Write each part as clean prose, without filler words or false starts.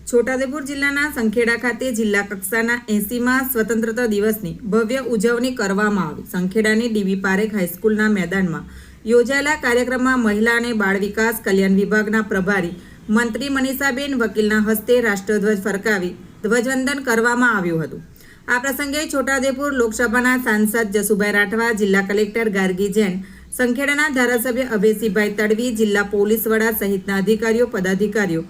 છોટાઉદેપુર જિલ્લાના સંખેડા ખાતે જિલ્લા કક્ષાના 80મા સ્વતંત્રતા દિવસની ભવ્ય ઉજવણી કરવામાં આવી। સંખેડાની ડીબી પારેખ હાઈસ્કૂલના મેદાનમાં યોજાયેલા કાર્યક્રમમાં મહિલા અને બાળ વિકાસ કલ્યાણ વિભાગના પ્રભારી મંત્રી મનીષાબેન વકીલના હસ્તે રાષ્ટ્રધ્વજ ફરકાવી ધ્વજવંદન કરવામાં આવ્યું હતું। આ પ્રસંગે છોટાઉદેપુર લોકસભાના સાંસદ જસુભાઈ રાઠવા, જિલ્લા કલેક્ટર ગાર્ગી જૈન, સંખેડાના ધારાસભ્ય અભયસિંહભાઈ તડવી, જિલ્લા પોલીસ વડા સહિતના અધિકારીઓ પદાધિકારીઓ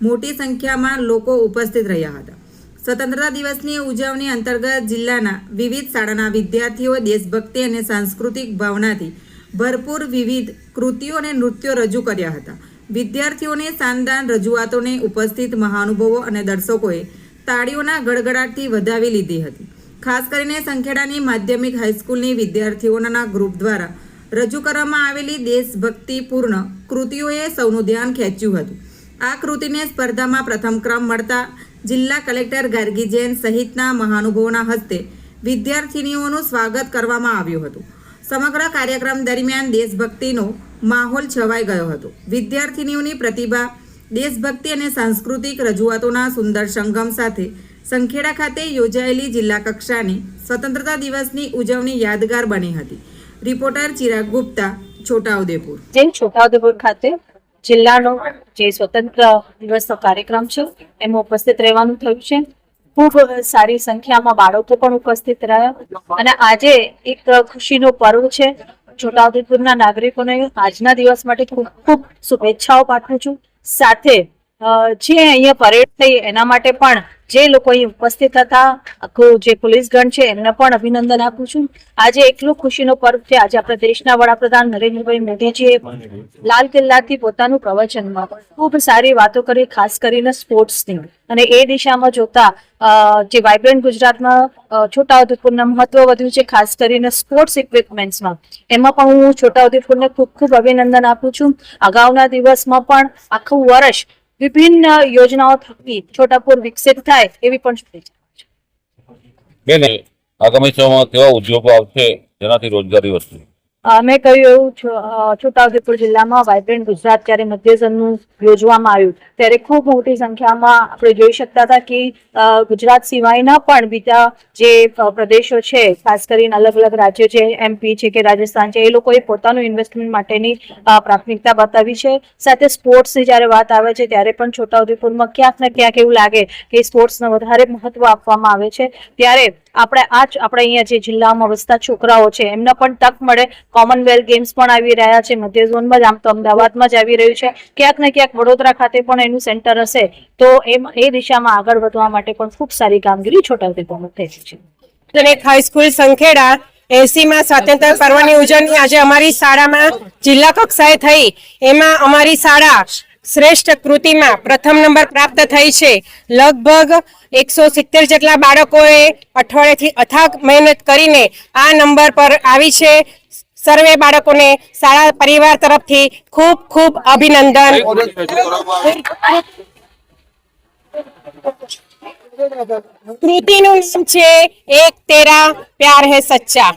મોટી સંખ્યામાં લોકો ઉપસ્થિત રહ્યા હતા। સ્વતંત્રતા દિવસની ઉજવણી અંતર્ગત જિલ્લાના વિવિધ શાળાના વિદ્યાર્થીઓ દેશભક્તિ અને સાંસ્કૃતિક ભાવનાથી ભરપૂર વિવિધ કૃતિઓ અને નૃત્યો રજૂ કર્યા હતા। વિદ્યાર્થીઓને શાનદાર રજૂઆતોને ઉપસ્થિત મહાનુભાવો અને દર્શકોએ તાળીઓના ગડગડાટથી વધાવી લીધી હતી। ખાસ કરીને સંખેડાની માધ્યમિક હાઈસ્કૂલની વિદ્યાર્થીઓના ગ્રુપ દ્વારા રજૂ કરવામાં આવેલી દેશભક્તિપૂર્ણ કૃતિઓએ સૌનું ધ્યાન ખેંચ્યું હતું। આ કૃતિને સ્પર્ધામાં પ્રથમ ક્રમ મળતા જિલ્લા કલેક્ટર ગાર્ગી જૈન સહિતના મહાનુભાવોના હસ્તે વિદ્યાર્થીનીઓનું સ્વાગત કરવામાં આવ્યું હતું। સમગ્ર કાર્યક્રમ દરમિયાન દેશભક્તિનો માહોલ છવાઈ ગયો હતો। વિદ્યાર્થીનીઓની પ્રતિભા, દેશભક્તિ અને સાંસ્કૃતિક રજૂઆતોના સુંદર સંગમ સાથે સંખેડા ખાતે યોજાયેલી જિલ્લા કક્ષાની સ્વતંત્રતા દિવસની ઉજવણી યાદગાર બની હતી। રિપોર્ટર ચિરાગ ગુપ્તા, છોટાઉદેપુર। છોટાઉદેપુર ખાતે જિલ્લાનો જે સ્વતંત્ર દિવસનો કાર્યક્રમ છે એમાં ઉપસ્થિત રહેવાનું થયું છે। ખૂબ સારી સંખ્યામાં બાળકો પણ ઉપસ્થિત રહ્યા અને આજે એક ખુશીનો પર્વ છે। છોટાઉદેપુરના નાગરિકોને આજના દિવસ માટે ખૂબ ખૂબ શુભેચ્છાઓ પાઠવું છું। સાથે જે અહીંયા પરેડ થઈ એના માટે પણ જે લોકો અહીં ઉપસ્થિત હતા, આખું જે પોલીસ ગણ છે એમને પણ અભિનંદન આપું છું। આજે એટલો ખુશીનો પર્વ છે। આજે આપણા દેશના વડાપ્રધાન નરેન્દ્રભાઈ મોદીજીએ લાલ કિલ્લાથી પોતાનું પ્રવચનમાં ખૂબ સારી વાતો કરી, ખાસ કરીને સ્પોર્ટ્સની, અને એ દિશામાં જોતા જે વાઇબ્રન્ટ ગુજરાતમાં છોટાઉદેપુરના મહત્વ વધ્યું છે, ખાસ કરીને સ્પોર્ટ્સ ઇક્વિપમેન્ટ્સમાં। એમાં પણ હું છોટાઉદેપુરને ખૂબ ખૂબ અભિનંદન આપું છું। અગાઉના દિવસમાં પણ આખું વર્ષ વિભિન્ન યોજનાઓ થકી છોટાઉદેપુર વિકસિત થાય એવી પણ શુભેચ્છા છે। આગામી સમયમાં કેવા ઉદ્યોગો આવશે જેનાથી રોજગારી વધશે? મેં કહ્યું એવું, છોટાઉદેપુર જિલ્લામાં વાઇબ્રન્ટ ગુજરાત જ્યારે મધ્યસનનું યોજવામાં આવ્યું ત્યારે ખૂબ મોટી સંખ્યામાં આપણે જોઈ શકતા હતા કે ગુજરાત સિવાયના પણ બીજા જે પ્રદેશો છે, ખાસ કરીને અલગ અલગ રાજ્યો છે, MP છે કે રાજસ્થાન છે, એ લોકોએ પોતાનું ઇન્વેસ્ટમેન્ટ માટેની પ્રાથમિકતા બતાવી છે। સાથે સ્પોર્ટ્સની જ્યારે વાત આવે છે ત્યારે પણ છોટાઉદેપુરમાં ક્યાંક ને ક્યાંક એવું લાગે કે સ્પોર્ટ્સને વધારે મહત્વ આપવામાં આવે છે। ત્યારે આપણે અહીંયા જે જિલ્લામાં વસતા છોકરાઓ છે એમને પણ તક મળે। કોમનવેલ્થ ગેમ્સ પણ આવી રહ્યા છે મધ્ય ઝોનમાં જ, આમ તો અમદાવાદમાં જ આવી રહ્યું છે। ક્યાંક ને ક્યાંક વડોદરા ખાતે પણ એનું સેન્ટર હશે તો એ દિશામાં આગળ વધવા માટે પણ ખૂબ સારી કામગીરી છોટાઉદેપુરમાં થઈ છે। હાઈસ્કૂલ સંખેડા 80મા સ્વાતંત્ર્ય પર્વની ઉજવણી આજે અમારી શાળામાં જિલ્લા કક્ષાએ થઈ। એમાં અમારી શાળા શ્રેષ્ઠ કૃતિમાં પ્રથમ નંબર પ્રાપ્ત થઈ છે। લગભગ 170 જેટલા બાળકોએ અઠવાડિયાથી અથાગ મહેનત કરીને આ નંબર પર આવી છે। સર્વે બાળકોને શાળા પરિવાર તરફથી ખૂબ ખૂબ અભિનંદન। કૃતિનું નામ છે એક તેરા પ્યાર હે સચ્ચા।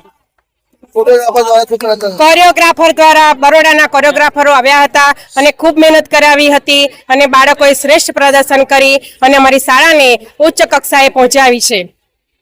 કોરિયોગ્રાફર દ્વારા બરોડાના કોરિયોગ્રાફરો આવ્યા હતા અને ખૂબ મહેનત કરાવી હતી અને બાળકોએ શ્રેષ્ઠ પ્રદર્શન કરી અને અમારી શાળાને ઉચ્ચ કક્ષાએ પહોંચાવી છે।